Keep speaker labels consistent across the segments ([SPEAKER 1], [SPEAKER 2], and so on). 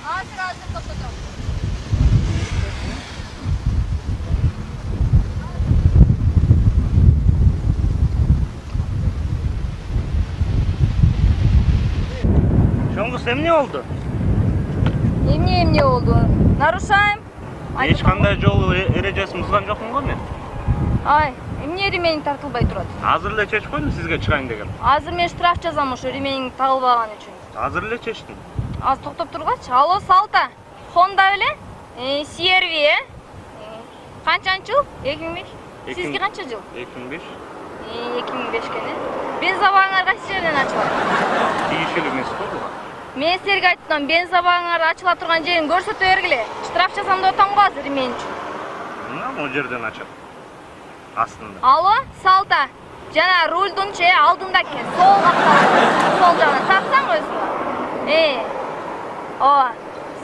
[SPEAKER 1] Азыр токтотом.
[SPEAKER 2] Şoңгус эмне болду?
[SPEAKER 1] Эмне болду? Нарушаем?
[SPEAKER 2] Эч кандай жол эрежесин бузган жокмун го мен.
[SPEAKER 1] Ай, эмне ремень тартылбай турат?
[SPEAKER 2] Азыр эле чечип койдум сизге чыгайын деген.
[SPEAKER 1] Азыр мен штраф жазам ушу ремень тагылбаган үчүн.
[SPEAKER 2] Азыр эле чечтим.
[SPEAKER 1] Аз токтоп тургачы. Алло, Салта. Honda беле? CR-V. Канчанчы жыл? 2005. Сизге канча жыл?
[SPEAKER 2] 2005.
[SPEAKER 1] 2005 экен. Бензобагыңар кайсы жерден ачылат?
[SPEAKER 2] Тийишелүү эмес го буга.
[SPEAKER 1] Мен силерге айттым, бензобагыңар ачыла турган жерин көрсөтө бергиле. Штраф жазам деп атам го азыр ремень үчүн.
[SPEAKER 2] Мына могу жерден ачат. Астында.
[SPEAKER 1] Алло, Салта. Жана рульдун алдында экен. Сол сол жагына тартсаң өзүң. Ооба.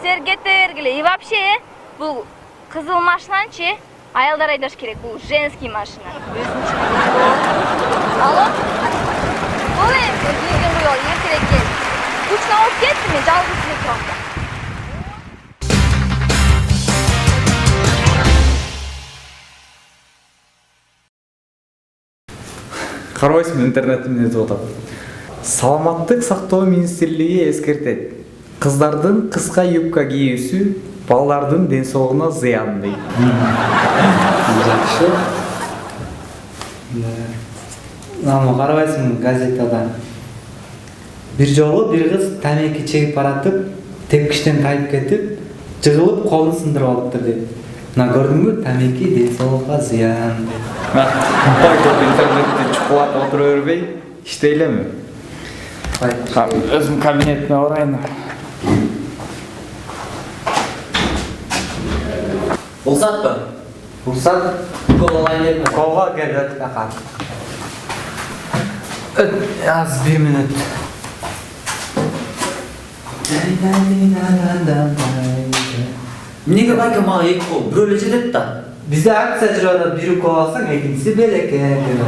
[SPEAKER 1] Силер кете бергиле. И вообще, бул кызыл машинанчы аялдар айдаш керек. Бул женский машина. Алло. Бул өзүңүздүн жол, эртерээк кел. Кучка алып кетти, мен жалгыз эле турам.
[SPEAKER 3] Карабайсызбы, интернетимде өтүп атат. Саламаттык сактоо министрлиги эскертет. Кыздардын кыска юбка кийүүсү балдардын ден соолугуна зыян дейт.
[SPEAKER 4] Жакшы. Мына карабайсыңбы газетада. Бир жолу бир кыз тамеки чегип баратып, тепкичтен тайып кетип, жыгылып колун сындырып алыптыр дейт. Мына көрдүңбү, тамеки ден соолукка зыян дейт.
[SPEAKER 3] Байкоп интернетте чукулап отура бербей, иштейлеми? Өзүм кабинетиме барайын.
[SPEAKER 5] Рұқсатпы?
[SPEAKER 4] Рұқсат?
[SPEAKER 5] Кол алайын деп.
[SPEAKER 4] Колго келет ака. Аз 1 минут.
[SPEAKER 5] Неге байка мага 2 кол? Бирөө эле жетет да.
[SPEAKER 4] Бизде акция жүрүп атат, бири кол алсаң, экинчиси белек деп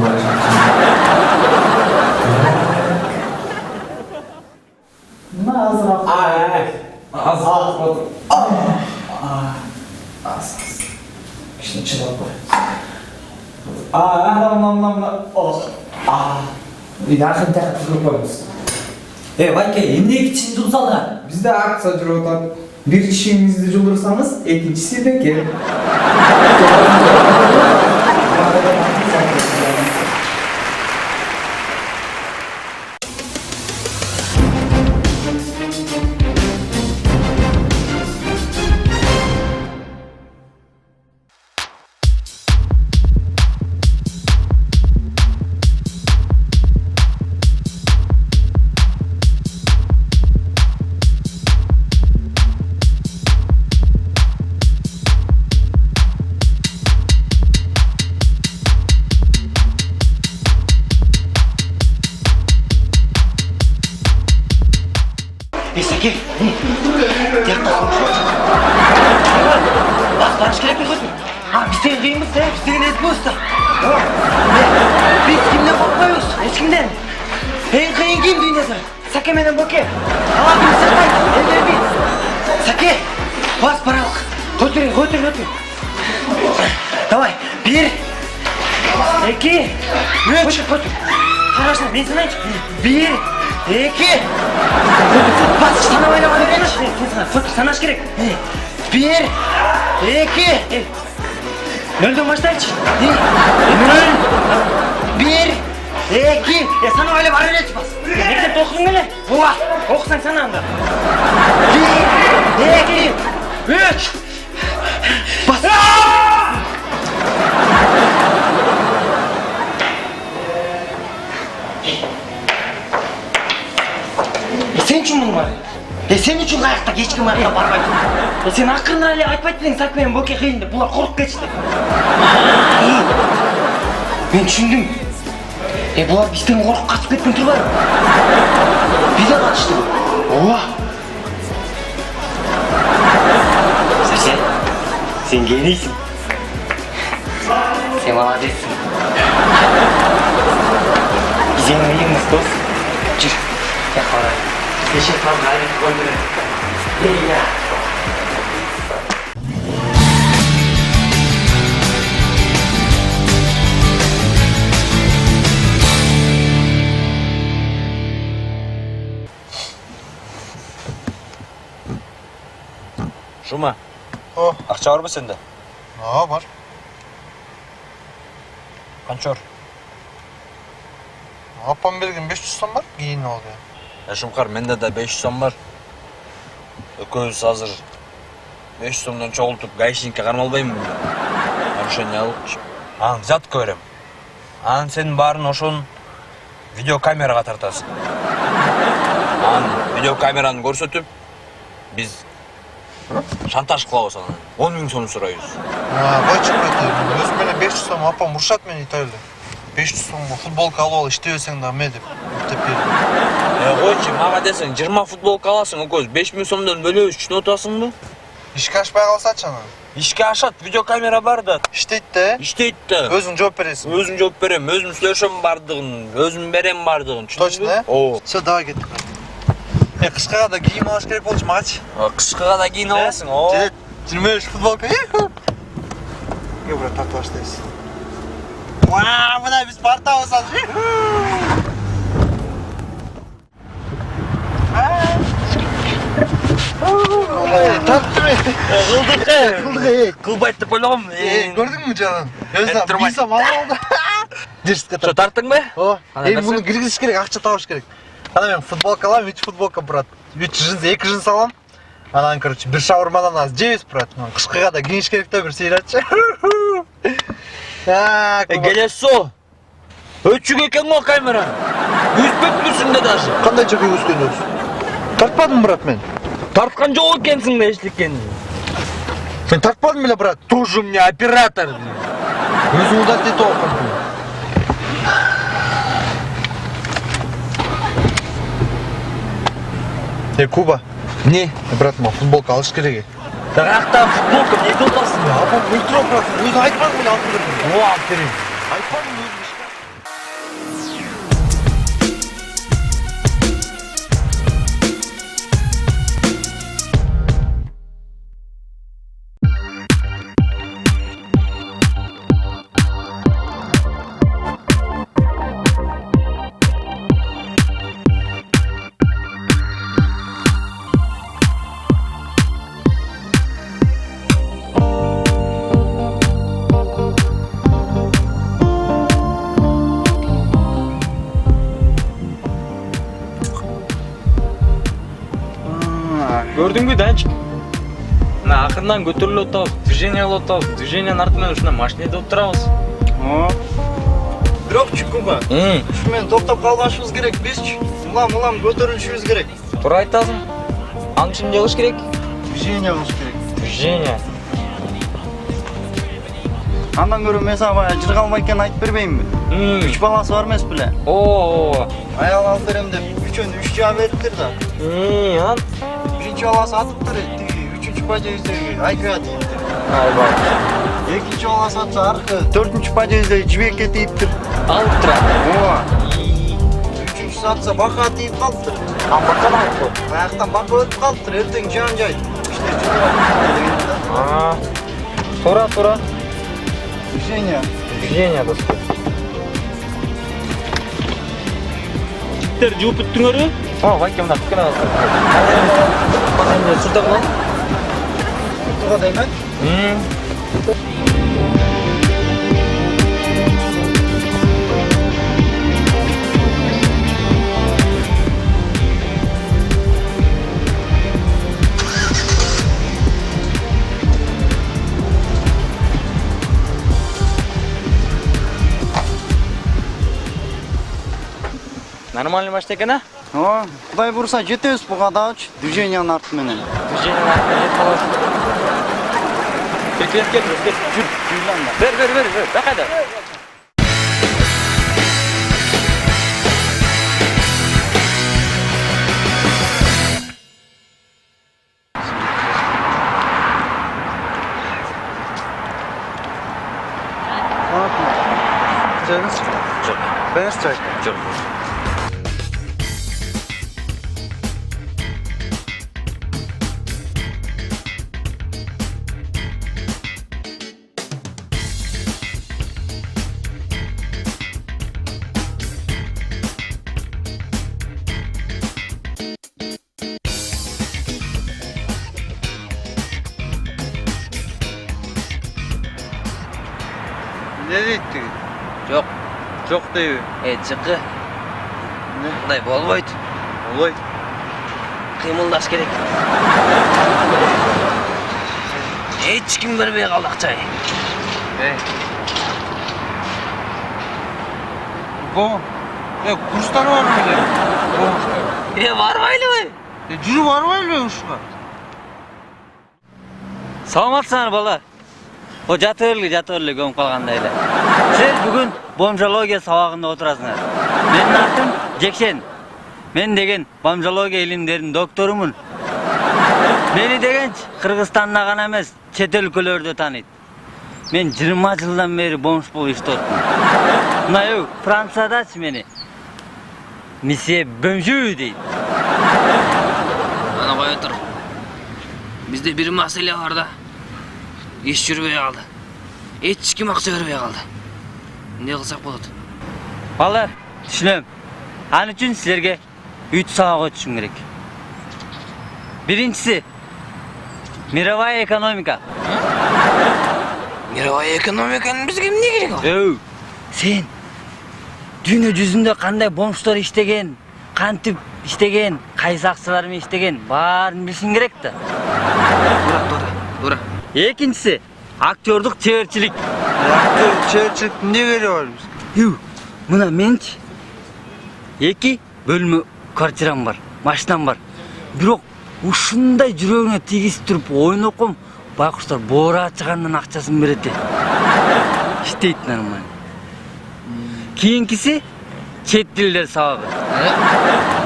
[SPEAKER 4] ойлошот. Мына азыраак. Азыраак. Кичине чыгып кой. Акын тагып туруп койбуз.
[SPEAKER 5] Байке, эмне кичине жумсалга?
[SPEAKER 3] Бизде акция жүрүп атат. Бир чишиңизди жулдурсаңыз, экинчиси бекер.
[SPEAKER 5] Саке, барыш керек пе көтір? Бізден қиынбыз, бізден етміз да. Біз кімден қорқпайыз, ешкімден. Ең қиын кім дүйнесі? Саке менен Боке. Алабымыз сақтайды, елдербей. Саке, бас баралық. Көтір. Давай, 1, 2, 3. Көтір. Қарашына, мен санайыншы. 1, 2. Бас санамайна бара берейінші. Көтір, санаш керек. 1, 2. Нөлден баштайыншы. 1, 2. Санамайна бара берейінші бас. Мектепте оқыдың келе? Буа, оқысаң санаңда. 1, 2, 3. Бас. Сен үшін мұның бар? Сен үшін қайықта ешкім аяқта бармайды. Сен ақырын әлі айтпайды дедің Саке мен Боке қиын деп, бұлар қорқып кетші. Мен түсіндім. Бұлар бізден қорқып қасып кеткен тұр бар. Биде қатышты бұл. Саке, сен генийсің. Сен молодецсің. Бізден үйіңіз дос. Жүр, қарай. Deixa eu falar, ele ficou grande.
[SPEAKER 6] Шума.
[SPEAKER 7] О,
[SPEAKER 6] Акча барбы сенде?
[SPEAKER 7] бар.
[SPEAKER 6] Канчор.
[SPEAKER 7] Апам берген 500 сом бар, кийин алды.
[SPEAKER 6] Шумкар, менде да 500 сом бар. Экөөбүз азыр 500 сомдон чогултуп гаишникке кармалбайбы? Нарушение алып. Анан взятка берем. Анан сенин баарын ошонун видеокамерага тартасың. Анан видеокамераны көрсөтүп, биз шантаж кылабыз анан. 10 000 сом сурайбыз.
[SPEAKER 7] Койчу брат, өзүм менен 500 сом апам урушат мени Италияда. 500 сомго футболка алып ал, иштебесең да эме деп берди.
[SPEAKER 6] Койчу, мага десең 20 футболка аласың, экөөбүз 5000 сомдон бөлөбүз, түшүнүп атасыңбы?
[SPEAKER 7] Ишке ашпай калсачы анан.
[SPEAKER 6] Ишке ашат, видеокамера бар да.
[SPEAKER 7] Иштейт да,
[SPEAKER 6] Иштейт да.
[SPEAKER 7] өзүң жооп бересиң.
[SPEAKER 6] Өзүм жооп берем, өзүм сүйлөшөм бардыгын, өзүм берем бардыгын.
[SPEAKER 7] Точно, э?
[SPEAKER 6] Ооба.
[SPEAKER 7] Все, давай кеттик. Кышкага да кийим алыш керек болчу магачы.
[SPEAKER 6] Кышкыга да кийинип аласың, ооба.
[SPEAKER 7] 25 футболка. Ге брат, тартып баштайбыз. Мына биз партабыз азыр.
[SPEAKER 6] Кылбайт деп ойлогом.
[SPEAKER 7] Көрдүңбү жаным? Өзү виза мал алды. Дирске
[SPEAKER 6] Что, тарттыңбы?
[SPEAKER 7] О,
[SPEAKER 6] Кандай
[SPEAKER 7] муну
[SPEAKER 6] нерсе?
[SPEAKER 7] киргизиш керек, акча табыш керек. Ана мен футболка алам, 3 футболка брат. 3 джинс, 2 джинс алам. Анан, короче, бир шаурмадан аз жейбиз брат. Кышкыга да кийиш керек да, бир сыйратчы.
[SPEAKER 6] Келесо. Өчүк экен го камера. Үзбөкмүсүң да даже.
[SPEAKER 7] Кандай жок үзгөнөбүз? Тартпадым брат мен.
[SPEAKER 6] Тарткан жок экенсиң да эчликкен.
[SPEAKER 7] Мен тартпадым беле брат.
[SPEAKER 6] Тоже у меня оператор.
[SPEAKER 7] Өзүң удалить этип алган. Куба,
[SPEAKER 6] Не?
[SPEAKER 7] брат, ма футболка алыш керек.
[SPEAKER 6] Таракта футболка не дотасың?
[SPEAKER 7] Апам өлтүрөп брат, өзү айтпадым беле алып бердим.
[SPEAKER 6] О, алып берейин.
[SPEAKER 7] Айтпадым өзүм.
[SPEAKER 8] Көрдүңбү Данчик? Мына акырынан көтөрүлүп атабыз, движение кылып атабыз, движениянын арты менен ушундай машинеде отурабыз.
[SPEAKER 7] Бирокчу Куба, ушу менен токтоп калбашыбыз керек, бизчи улам көтөрүлүшүбүз керек.
[SPEAKER 8] Туура айтасың. Аны эмне кылыш керек?
[SPEAKER 7] Движение кылыш керек.
[SPEAKER 8] Движение.
[SPEAKER 9] Андан көрө мен сага баягы жыргалма экенин айтып бербейинби? 3 баласы бар эмес беле?
[SPEAKER 8] О.
[SPEAKER 9] Аял алып берем деп 3-өн 3 жаа бериптир да.
[SPEAKER 8] Анан
[SPEAKER 9] Биринчи баласы атыптыр, тиги 3-үчү подъездеги айкага тийиптир.
[SPEAKER 8] айба.
[SPEAKER 9] Экинчи баласы атса аркы 4-үчү подъездеги жибекке тийиптир.
[SPEAKER 8] Алып турат.
[SPEAKER 9] Ооба. Үчүнчүсү атса бака тийип калыптыр.
[SPEAKER 8] Баканы алып.
[SPEAKER 9] Аяктан бака өтүп калыптыр, эртең жан жай. Иштеп жүрөт.
[SPEAKER 8] Туура.
[SPEAKER 9] Движение.
[SPEAKER 8] Движение доступ.
[SPEAKER 6] Жиптер жууп бүттүңөрбү?
[SPEAKER 8] О, байке мына кына алып.
[SPEAKER 6] Анан сурдаган.
[SPEAKER 9] Туга дейме?
[SPEAKER 8] Нормально машина экен, а?
[SPEAKER 9] Ооба, Кудай бурса жетебиз буга дагычы, движениянын арты менен.
[SPEAKER 8] Движениянын артына жетип каласың. Кет, жүр. Бер. Бакайда.
[SPEAKER 7] Çayınız?
[SPEAKER 6] Жок.
[SPEAKER 7] Beğeniz çay.
[SPEAKER 6] Жок.
[SPEAKER 9] Ne deydi?
[SPEAKER 6] Жоқ.
[SPEAKER 9] Жоқ deybi.
[SPEAKER 6] Чықы. Мындай болбойт.
[SPEAKER 9] Olay.
[SPEAKER 6] Кыймылдаш керек. Эч ким бербей калды акчай.
[SPEAKER 9] Bu. Kurslar var mı öyle?
[SPEAKER 6] Барбайлыбы?
[SPEAKER 9] Жүрүп барбайлы ушуга?
[SPEAKER 5] Саламатсыңар балдар. О жатып эле көмүп калгандай эле. Силер бүгүн бомжология сабагында отурасыңар. Менин атым Жекшен. Мен деген бомжология илимдеринин докторумун. Мени дегенч Кыргызстанда гана эмес, чет өлкөлөрдө тааныйт. Мен 20 жылдан бери бомж болуп иштеп атам. Мына Франциядачы мени Месье Бөмжүү дейт.
[SPEAKER 6] Ана кое тур. Бизде бир маселе бар да. Эч жүрбөй калды. Эч ким акча бербей калды. Эмне кылсак болот?
[SPEAKER 5] Балдар, түшүнөм. Ал үчүн силерге 3 сабак өтүшүм керек. Биринчиси мировая экономика.
[SPEAKER 6] Мировая экономиканын бизге эмне кереги бар?
[SPEAKER 5] Сен дүйнө жүзүндө кандай бомждор иштеген, кантип иштеген, кайсы акчалар менен иштеген баарын билишиң керек да.
[SPEAKER 6] Туура.
[SPEAKER 5] Экинчиси актёрдук чеберчилик.
[SPEAKER 9] Çerçek ne göre var biz?
[SPEAKER 5] Мына менчи 2 бөлмө квартирам бар, машинам бар. Бирок ушундай жүрөгүнө тийгизип туруп ойноком байкуштар боора чыгандан акчасын берет. Иштейт нормально. Кийинкиси чет тилдер сабагы.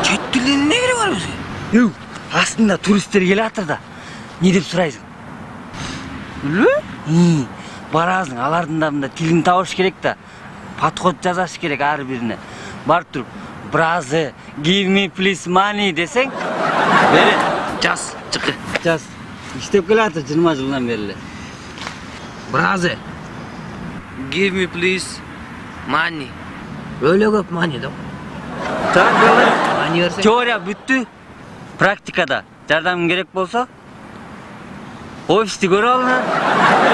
[SPEAKER 6] Чет тилдин эмне кереги бар бизге?
[SPEAKER 5] Астында туристтер келатыр да. Не деп сурайсың? Барасың, алардын да мында тилин табыш керек да. Подход жазаш керек ар бирине. Барып туруп, "Бразы, give me please money" десең, берет.
[SPEAKER 6] Жаз, чыкы.
[SPEAKER 5] Жаз. Иштеп келатыр 20 жылдан бери.
[SPEAKER 6] Бразы. Give me please money. Өлө көп money да.
[SPEAKER 5] Так, балдар.
[SPEAKER 6] Money берсең.
[SPEAKER 5] Теория бүттү. Практикада жардамың керек болсо, офисти көрүп алыңар.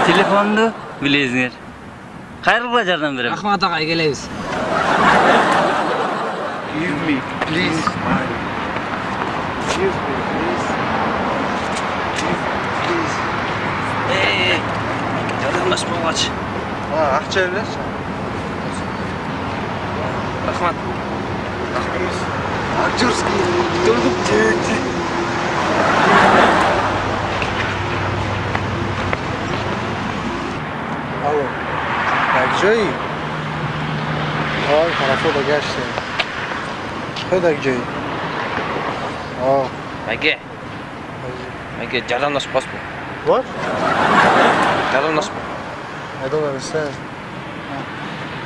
[SPEAKER 5] Телефонду билесиңер. Кайрылгыла жардам берем.
[SPEAKER 6] Рахмат агай, келебиз.
[SPEAKER 9] Give me please. Give me please.
[SPEAKER 6] Жардамдашпагачы.
[SPEAKER 9] Акча бересиң?
[SPEAKER 6] Рахмат.
[SPEAKER 9] Актерский. Durdup çevirdi. Алло. Так, Джей. Ой, хорошо догашься. Что так, Джей? О,
[SPEAKER 6] Майке, жардамдашпаспы?
[SPEAKER 9] what?
[SPEAKER 6] Жардамдашпы.
[SPEAKER 9] I don't understand.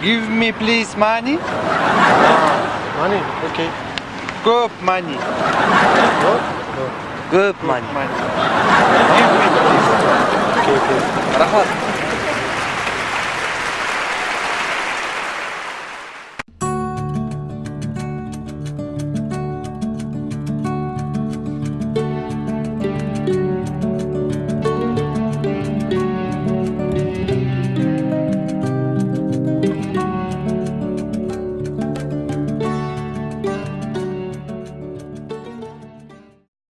[SPEAKER 9] Give me please money. Money, okay. Көп money. What? No.
[SPEAKER 6] Көп money.
[SPEAKER 9] Give me please. Okay, okay.
[SPEAKER 6] Рахмат.